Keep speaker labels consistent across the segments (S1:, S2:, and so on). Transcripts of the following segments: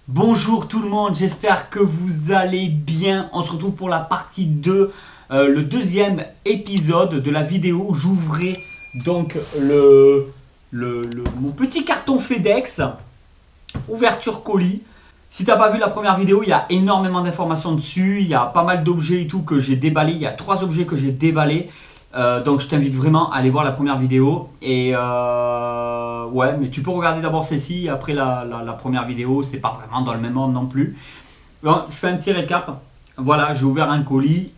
S1: Bonjour tout le monde, j'espère que vous allez bien. On se retrouve pour la partie 2, le deuxième épisode de la vidéo. J'ouvrais donc mon petit carton FedEx, ouverture colis. Si tu n'as pas vu la première vidéo, il y a énormément d'informations dessus. Il y a pas mal d'objets et tout que j'ai déballés. Il y a 3 objets que j'ai déballés. Donc je t'invite vraiment à aller voir la première vidéo. Et ouais, mais tu peux regarder d'abord celle-ci. Après la première vidéo, c'est pas vraiment dans le même ordre non plus. Donc, je fais un petit récap. Voilà, j'ai ouvert un colis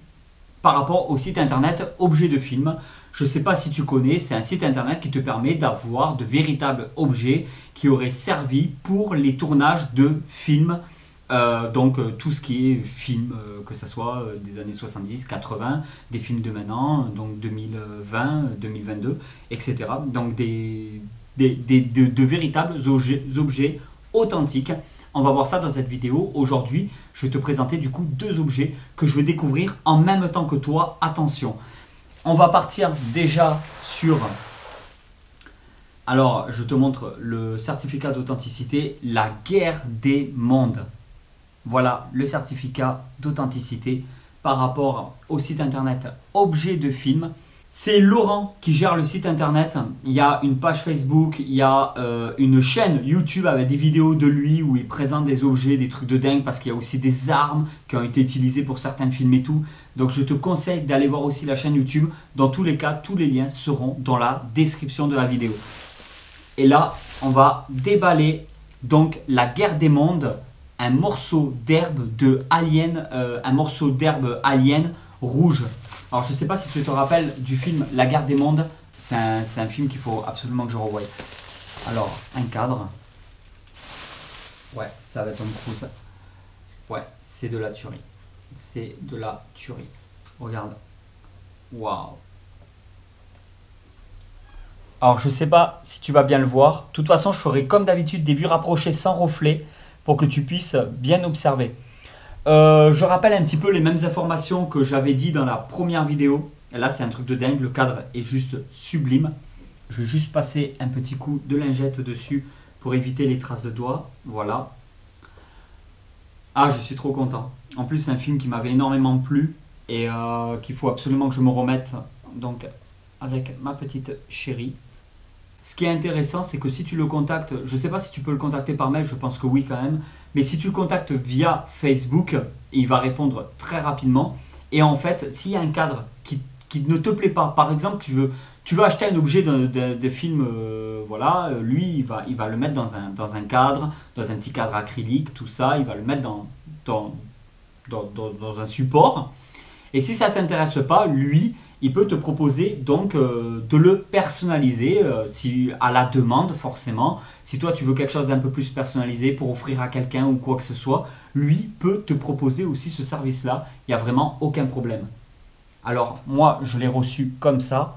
S1: par rapport au site internet Objet de film. Je ne sais pas si tu connais, c'est un site internet qui te permet d'avoir de véritables objets qui auraient servi pour les tournages de films. Tout ce qui est film, que ce soit des années 70, 80, des films de maintenant, donc 2020, 2022, etc. Donc de véritables objets authentiques. On va voir ça dans cette vidéo. Aujourd'hui, je vais te présenter du coup 2 objets que je vais découvrir en même temps que toi. Attention, on va partir déjà sur... Alors, je te montre le certificat d'authenticité, la guerre des mondes. Voilà le certificat d'authenticité par rapport au site internet Objet de film. C'est Laurent qui gère le site internet. Il y a une page Facebook, il y a une chaîne YouTube avec des vidéos de lui où il présente des objets, des trucs de dingue parce qu'il y a aussi des armes qui ont été utilisées pour certains films et tout. Donc je te conseille d'aller voir aussi la chaîne YouTube. Dans tous les cas, tous les liens seront dans la description de la vidéo. Et là, on va déballer donc la guerre des mondes, un morceau d'herbe de alien, un morceau d'herbe alien rouge. Alors je ne sais pas si tu te rappelles du film La guerre des mondes, c'est un film qu'il faut absolument que je revoie. Alors, un cadre. Ouais, ça va être un coup ça. Ouais, c'est de la tuerie. C'est de la tuerie. Regarde. Waouh. Alors je ne sais pas si tu vas bien le voir. De toute façon, je ferai comme d'habitude des vues rapprochées sans reflet pour que tu puisses bien observer. Je rappelle un petit peu les mêmes informations que j'avais dit dans la première vidéo. Et là, c'est un truc de dingue. Le cadre est juste sublime. Je vais juste passer un petit coup de lingette dessus pour éviter les traces de doigts. Voilà. Ah, je suis trop content. En plus, c'est un film qui m'avait énormément plu et qu'il faut absolument que je me remette. Donc, avec ma petite chérie. Ce qui est intéressant, c'est que si tu le contactes, je ne sais pas si tu peux le contacter par mail, je pense que oui quand même, mais si tu le contactes via Facebook, il va répondre très rapidement. Et en fait, s'il y a un cadre qui ne te plaît pas, par exemple, tu veux acheter un objet de film, voilà, lui, il va le mettre dans un cadre, dans un petit cadre acrylique, tout ça, il va le mettre dans un support. Et si ça ne t'intéresse pas, lui, il peut te proposer donc de le personnaliser si, à la demande forcément. Si toi tu veux quelque chose d'un peu plus personnalisé pour offrir à quelqu'un ou quoi que ce soit, lui peut te proposer aussi ce service-là. Il n'y a vraiment aucun problème. Alors moi je l'ai reçu comme ça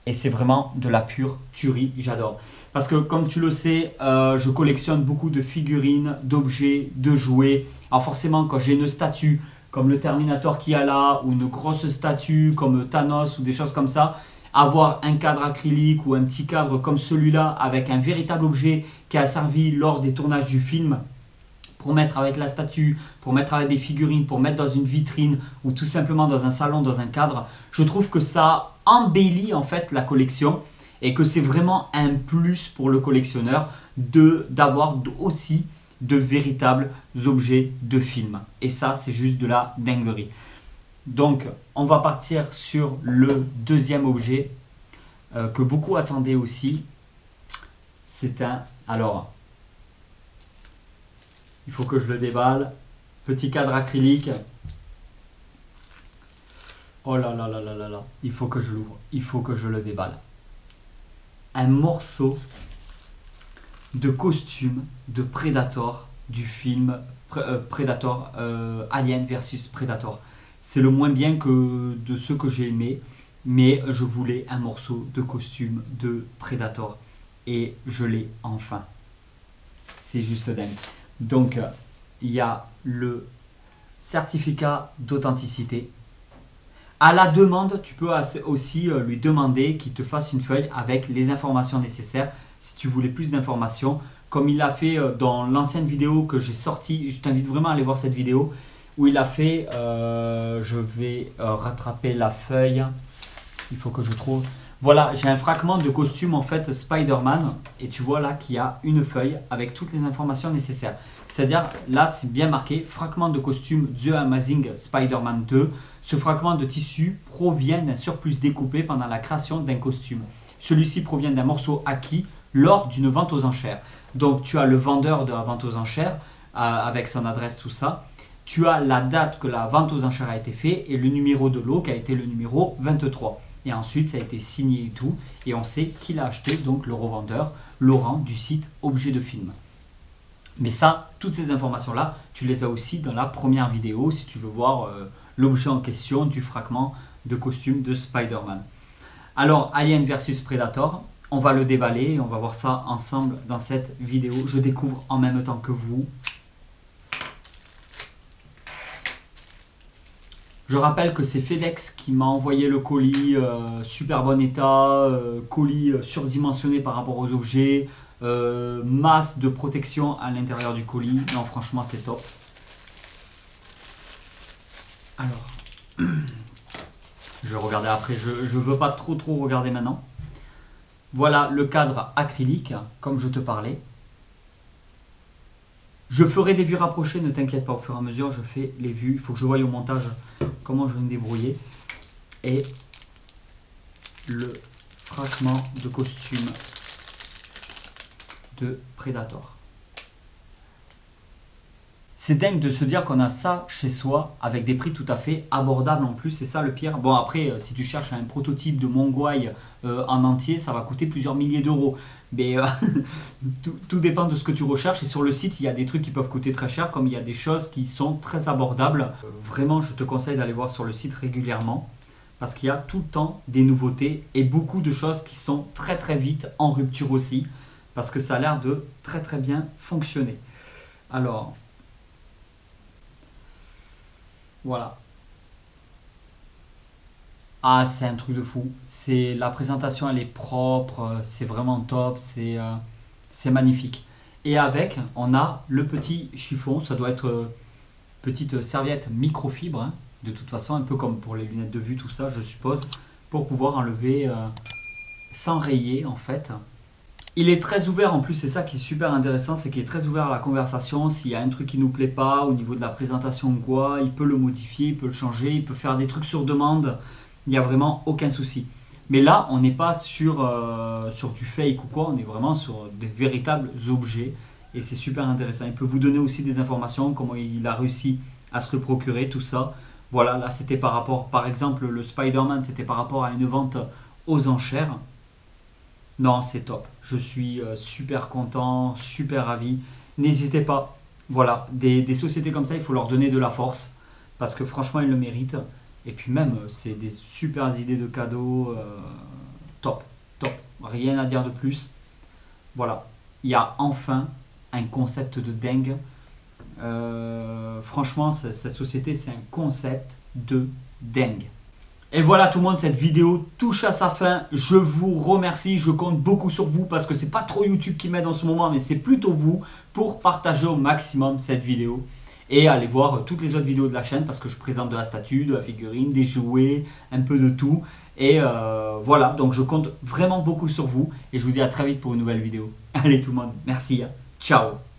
S1: et c'est vraiment de la pure tuerie, j'adore. Parce que comme tu le sais, je collectionne beaucoup de figurines, d'objets, de jouets. Alors forcément quand j'ai une statue comme le Terminator qu'il y a là, ou une grosse statue comme Thanos ou des choses comme ça, avoir un cadre acrylique ou un petit cadre comme celui-là avec un véritable objet qui a servi lors des tournages du film pour mettre avec la statue, pour mettre avec des figurines, pour mettre dans une vitrine ou tout simplement dans un salon, dans un cadre, je trouve que ça embellit en fait la collection et que c'est vraiment un plus pour le collectionneur d'avoir aussi de véritables objets de film. Et ça, c'est juste de la dinguerie. Donc, on va partir sur le deuxième objet que beaucoup attendaient aussi. C'est un... Alors, il faut que je le déballe. Petit cadre acrylique. Oh là là là là là là. Il faut que je l'ouvre. Il faut que je le déballe. Un morceau de costume de Predator du film Predator, Alien versus Predator. C'est le moins bien que de ceux que j'ai aimés, mais je voulais un morceau de costume de Predator et je l'ai enfin. C'est juste dingue. Donc il y a le certificat d'authenticité. À la demande, tu peux aussi lui demander qu'il te fasse une feuille avec les informations nécessaires. Si tu voulais plus d'informations, comme il l'a fait dans l'ancienne vidéo que j'ai sortie. Je t'invite vraiment à aller voir cette vidéo où il a fait, je vais rattraper la feuille, il faut que je trouve. Voilà, j'ai un fragment de costume en fait Spider-Man et tu vois là qu'il y a une feuille avec toutes les informations nécessaires. C'est-à-dire là c'est bien marqué fragment de costume The Amazing Spider-Man 2. Ce fragment de tissu provient d'un surplus découpé pendant la création d'un costume. Celui-ci provient d'un morceau acquis lors d'une vente aux enchères. Donc tu as le vendeur de la vente aux enchères avec son adresse, tout ça. Tu as la date que la vente aux enchères a été faite et le numéro de lot qui a été le numéro 23. Et ensuite, ça a été signé et tout. Et on sait qui l'a acheté, donc le revendeur, Laurent, du site Objet de Film. Mais ça, toutes ces informations-là, tu les as aussi dans la première vidéo si tu veux voir l'objet en question du fragment de costume de Spider-Man. Alors, Alien versus Predator, on va le déballer et on va voir ça ensemble dans cette vidéo. Je découvre en même temps que vous. Je rappelle que c'est FedEx qui m'a envoyé le colis, super bon état, colis surdimensionné par rapport aux objets, masse de protection à l'intérieur du colis. Non, franchement, c'est top. Alors, je vais regarder après, je ne veux pas trop regarder maintenant. Voilà le cadre acrylique, comme je te parlais. Je ferai des vues rapprochées, ne t'inquiète pas, au fur et à mesure, je fais les vues. Il faut que je voie au montage comment je vais me débrouiller. Et le fragment de costume de Predator. C'est dingue de se dire qu'on a ça chez soi avec des prix tout à fait abordables en plus, c'est ça le pire. Bon après, si tu cherches un prototype de Mongwai en entier, ça va coûter plusieurs milliers d'euros. Mais tout dépend de ce que tu recherches et sur le site, il y a des trucs qui peuvent coûter très cher comme il y a des choses qui sont très abordables. Vraiment, je te conseille d'aller voir sur le site régulièrement parce qu'il y a tout le temps des nouveautés et beaucoup de choses qui sont très vite en rupture aussi parce que ça a l'air de très bien fonctionner. Alors... voilà. Ah, c'est un truc de fou. C'est la présentation, elle est propre, c'est vraiment top, c'est magnifique. Et avec, on a le petit chiffon, ça doit être petite serviette microfibre, hein, de toute façon, un peu comme pour les lunettes de vue, tout ça, je suppose, pour pouvoir enlever sans rayer en fait. Il est très ouvert en plus, c'est ça qui est super intéressant, c'est qu'il est très ouvert à la conversation. S'il y a un truc qui ne nous plaît pas au niveau de la présentation ou quoi, il peut le modifier, il peut le changer, il peut faire des trucs sur demande. Il n'y a vraiment aucun souci. Mais là, on n'est pas sur du fake ou quoi, on est vraiment sur des véritables objets. Et c'est super intéressant. Il peut vous donner aussi des informations, comment il a réussi à se le procurer, tout ça. Voilà, là c'était par rapport, par exemple, le Spider-Man, c'était par rapport à une vente aux enchères. Non, c'est top. Je suis super content, super ravi. N'hésitez pas. Voilà, des sociétés comme ça, il faut leur donner de la force parce que franchement, ils le méritent. Et puis même, c'est des super idées de cadeaux. Top. Rien à dire de plus. Voilà, il y a enfin un concept de dingue. Franchement, cette société, c'est un concept de dingue. Et voilà tout le monde, cette vidéo touche à sa fin. Je vous remercie, je compte beaucoup sur vous parce que c'est pas trop YouTube qui m'aide en ce moment, mais c'est plutôt vous pour partager au maximum cette vidéo. Et aller voir toutes les autres vidéos de la chaîne parce que je présente de la statue, de la figurine, des jouets, un peu de tout. Et voilà, donc je compte vraiment beaucoup sur vous et je vous dis à très vite pour une nouvelle vidéo. Allez tout le monde, merci, ciao.